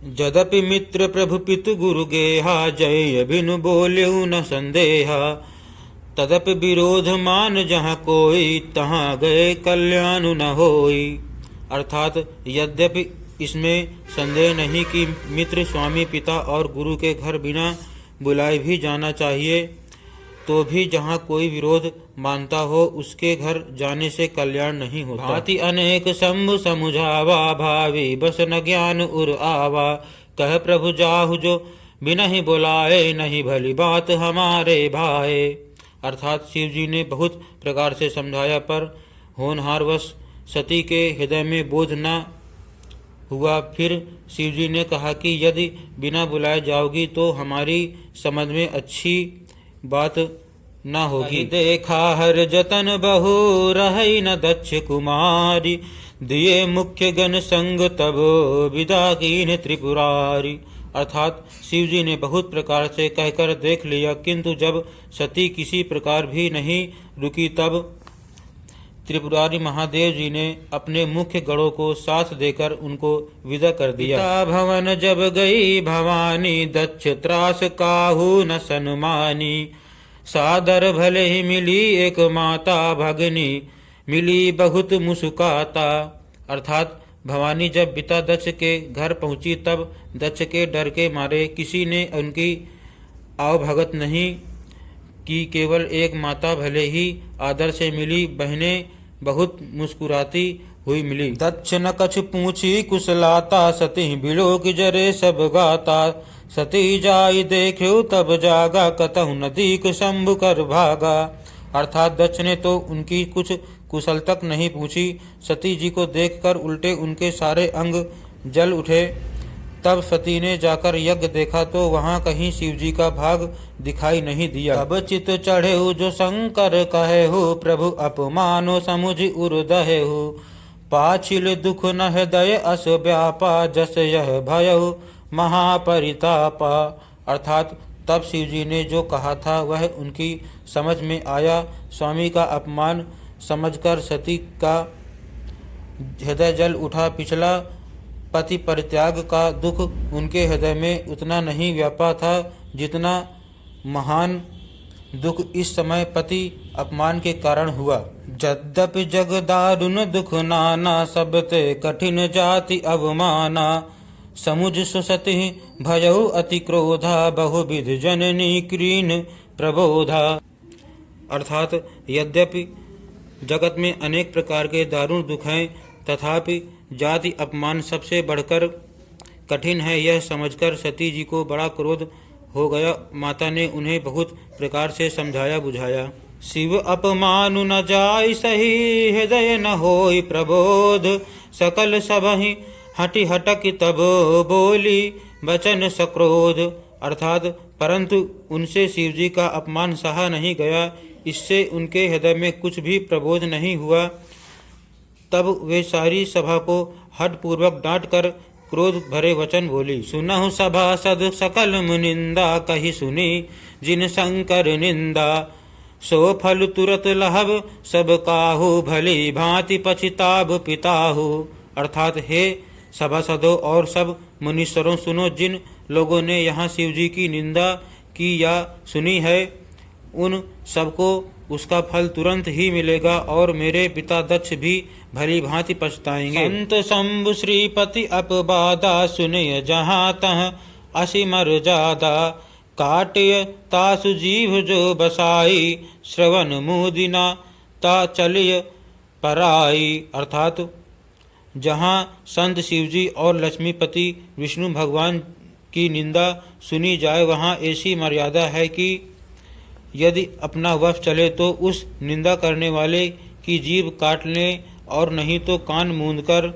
जदपि मित्र प्रभु पितु गुरु गेहा, जय बिनु बोल्यु न संदेहा। तदपि विरोध मान जहाँ कोई, तहाँ गए कल्याण न होई। अर्थात यद्यपि इसमें संदेह नहीं कि मित्र, स्वामी, पिता और गुरु के घर बिना बुलाए भी जाना चाहिए, तो भी जहाँ कोई विरोध मानता हो उसके घर जाने से कल्याण नहीं होता। भांति अनेक शंभु समुझावा, भावी बस न ज्ञान उर आवा। कह प्रभु जाहु जो बिना ही बुलाए, नहीं भली बात हमारे भाए। अर्थात शिव जी ने बहुत प्रकार से समझाया, पर होनहारवश सती के हृदय में बोध न हुआ। फिर शिव जी ने कहा कि यदि बिना बुलाए जाओगी तो हमारी समझ में अच्छी बात न होगी। देखा हर जतन बहु, रही न दक्ष कुमारी। दिए मुख्य गण संग तब, विदा कीन त्रिपुरारी। अर्थात शिव जी ने बहुत प्रकार से कहकर देख लिया, किंतु जब सती किसी प्रकार भी नहीं रुकी, तब त्रिपुरारी महादेव जी ने अपने मुख्य गणों को साथ देकर उनको विदा कर दिया। भवन जब गई भवानी, दक्ष त्रास काहू न सन्मानी। सादर भले ही मिली एक माता, भगनी मिली बहुत मुस्काता। अर्थात भवानी जब पिता दक्ष के घर पहुंची, तब दक्ष के डर के मारे किसी ने उनकी आवभगत नहीं की। केवल एक माता भले ही आदर से मिली, बहनें बहुत मुस्कुराती हुई मिली। दक्ष न कछ पूछी कुशलाता, सती बिलोक जरे सब गाता। सती जाई देख्यो तब जागा, कतहु नदीक शंभु कर भागा। अर्थात दक्ष ने तो उनकी कुछ कुशल तक नहीं पूछी। सती जी को देखकर उल्टे उनके सारे अंग जल उठे। तब सती ने जाकर यज्ञ देखा तो वहां कहीं शिव जी का भाग दिखाई नहीं दिया। तब चित चढ़े जो शंकर कहे हो, प्रभु अपमानो समुझ उर दहे हो। पाछिल दुख न हृदय अस व्यापा, जस यह भयउ महापरितापा। अर्थात तब शिव जी ने जो कहा था वह उनकी समझ में आया। स्वामी का अपमान समझकर सती का हृदय जल उठा। पिछला पति परित्याग का दुख उनके हृदय में उतना नहीं व्यापा था जितना महान दुख इस समय पति अपमान के कारण हुआ। यद्यपि जग दारुण दुख नाना, सबते कठिन जाति अवमाना। समुझ सुसति भयउ अति क्रोधा, बहुविध जननी कीन प्रबोधा। अर्थात यद्यपि जगत में अनेक प्रकार के दारुण दुख हैं, तथापि जाति अपमान सबसे बढ़कर कठिन है, यह समझकर सती जी को बड़ा क्रोध हो गया। माता ने उन्हें बहुत प्रकार से समझाया बुझाया। शिव अपमानु न जाय सही, हृदय न होय प्रबोध। सकल सबहि हटि हटक तब, बोली वचन सक्रोध। अर्थात परंतु उनसे शिव जी का अपमान सहा नहीं गया। इससे उनके हृदय में कुछ भी प्रबोध नहीं हुआ। तब वे सारी सभा को हठ पूर्वक डांट कर क्रोध भरे वचन बोली। सुनहु सभासद सकल मुनिंदा, कही सुनी जिन शंकर निंदा। सो फल तुरत लहब सब काहू, भली भांति पछिताब पिताहु। अर्थात हे सभासदों और सब मुनीश्वरों, सुनो, जिन लोगों ने यहाँ शिव जी की निंदा की या सुनी है, उन सबको उसका फल तुरंत ही मिलेगा और मेरे पिता दक्ष भी भली भांति पछताएंगे। संत शंभु श्रीपति अपबादा, सुनिय जहाँ तह असिमर जादा। काटिय तासु जीव जो बसाई, श्रवण मुदिना ता चलिय पराई। अर्थात जहाँ संत शिवजी और लक्ष्मीपति विष्णु भगवान की निंदा सुनी जाए, वहाँ ऐसी मर्यादा है कि यदि अपना वश चले तो उस निंदा करने वाले की जीभ काट लें और नहीं तो कान मूंदकर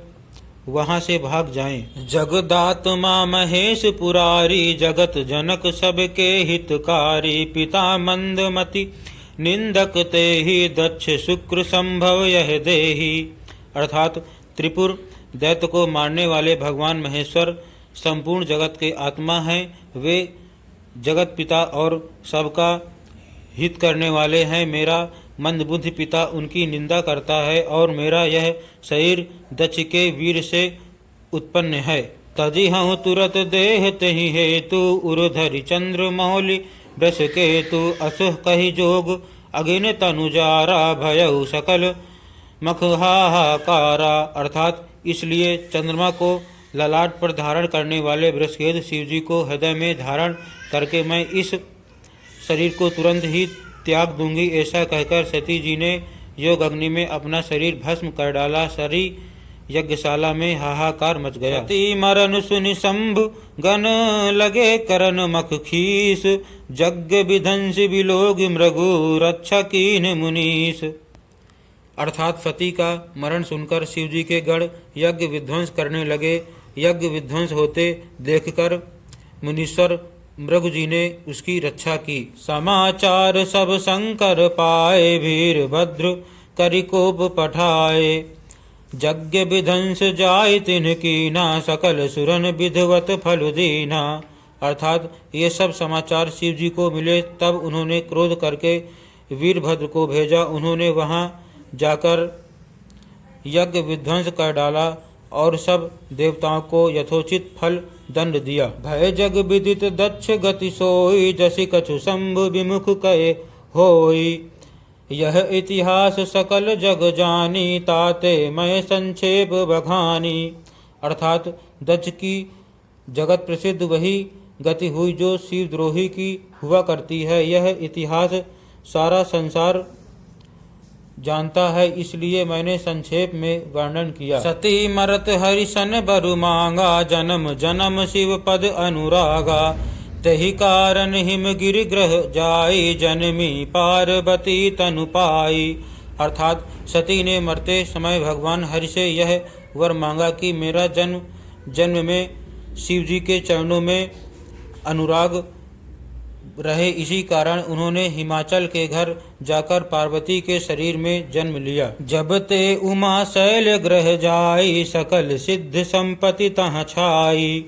वहां से भाग जाएं। जगदात्मा महेश पुरारी, जगत जनक सबके हितकारी। पिता मंदमति निंदक ते ही, दक्ष शुक्र संभव यह देही। अर्थात त्रिपुर दैत्य को मारने वाले भगवान महेश्वर संपूर्ण जगत के आत्मा हैं। वे जगत पिता और सबका हित करने वाले हैं। मेरा मंदबुद्धि पिता उनकी निंदा करता है और मेरा यह शरीर दक्ष के वीर से उत्पन्न है। तजी हूँ तुरत देह तहि हेतु उर्धरि चंद्र मौलि वृष केतु असुह कहि जोग अगिन तनुजारा भयउ सकल मख हाहाकारा। अर्थात इसलिए चंद्रमा को ललाट पर धारण करने वाले बृहस्पति शिव जी को हृदय में धारण करके मैं इस शरीर को तुरंत ही त्याग दूंगी, ऐसा कहकर सती जी ने योग अग्नि में अपना शरीर भस्म कर डाला। सारी यज्ञशाला में हाहाकार मच गया। सती मरण सुनि शंभु गण लगे करन मख खीस, यज्ञ विध्वंसी विलोग मृगु रक्षा कीन मुनीस। अर्थात सती का मरण सुनकर शिव जी के गण यज्ञ विध्वंस करने लगे। यज्ञ विध्वंस होते देखकर मुनीश्वर मृग जी ने उसकी रक्षा की। समाचार सब शंकर पाए, वीरभद्र करिकोप पठाए, यज्ञ विध्वंस जाय तिन कीना, सकल सुरन विधवत फल दीना। अर्थात ये सब समाचार शिव जी को मिले, तब उन्होंने क्रोध करके वीरभद्र को भेजा। उन्होंने वहां जाकर यज्ञ विध्वंस कर डाला और सब देवताओं को यथोचित फल दंड दिया। भय जग विदित दक्ष गति सोई, जसि कछु शंभु विमुख कहे होई, यह इतिहास सकल जग जानी, ताते मैं संक्षेप बखानी। अर्थात दक्ष की जगत प्रसिद्ध वही गति हुई जो शिवद्रोही की हुआ करती है। यह इतिहास सारा संसार जानता है, इसलिए मैंने संक्षेप में वर्णन किया। सती मरत हरिशन बरु मांगा, जन्म जन्म शिव पद अनुरागा, तहि कारण हिम गिर ग्रह जाई, जनमी पार्वती तनु पाई। अर्थात सती ने मरते समय भगवान हरि से यह वर मांगा कि मेरा जन्म जन्म में शिव जी के चरणों में अनुराग रहे। इसी कारण उन्होंने हिमाचल के घर जाकर पार्वती के शरीर में जन्म लिया। जब ते उमा शैल ग्रह जाई, सकल सिद्ध संपत्ति तह छाई,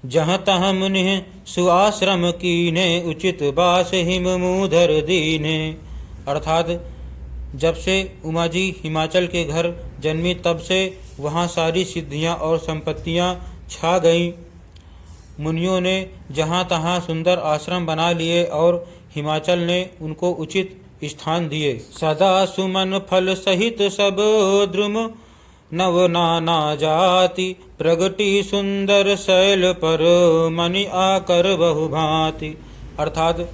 जहाँ तह मुनि सुआश्रम कीने, उचित बास हिम मूधर दीने। अर्थात जब से उमा जी हिमाचल के घर जन्मी तब से वहाँ सारी सिद्धियाँ और संपत्तियाँ छा गईं। मुनियों ने जहाँ तहाँ सुंदर आश्रम बना लिए और हिमाचल ने उनको उचित स्थान दिए। सदा सुमन फल सहित सब द्रुम, नव नाना जाति, प्रगति सुंदर शैल पर, मणि आकर बहुभांति। अर्थात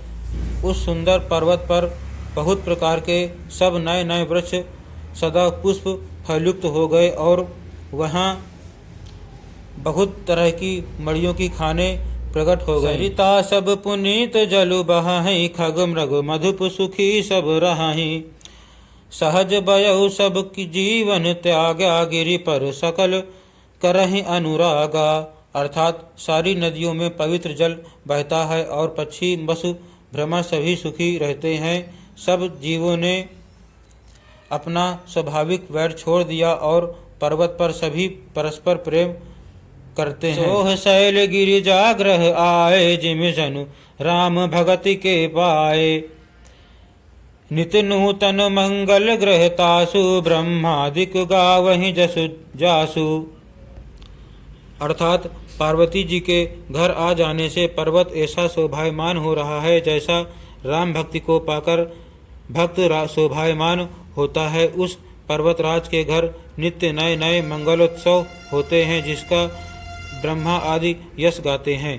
उस सुंदर पर्वत पर बहुत प्रकार के सब नए नए वृक्ष सदा पुष्प फलयुक्त हो गए और वहाँ बहुत तरह की मड़ियों की खाने प्रकट हो गए। सरिता सब पुनीत जलु बहाई, खग मृग मधुप सुखी सब रहाई, सहज बयउ सब की जीवन त्यागा, गिरि पर सकल करहि अनुरागा। अर्थात सारी नदियों में पवित्र जल बहता है और पक्षी वसु भ्रमण सभी सुखी रहते हैं। सब जीवों ने अपना स्वाभाविक वैर छोड़ दिया और पर्वत पर सभी परस्पर प्रेम करते हैं। सोह शैल गिरिजाग्रह आए, जिम जनु राम भगति के पाए, नित नूतन मंगल ग्रह तासु, ब्रह्मादिक गावहि जसु जासु। अर्थात पार्वती जी के घर आ जाने से पर्वत ऐसा शोभायमान हो रहा है जैसा राम भक्ति को पाकर भक्त शोभायमान होता है। उस पर्वतराज के घर नित्य नए नए मंगलोत्सव होते हैं जिसका ब्रह्मा आदि यश गाते हैं।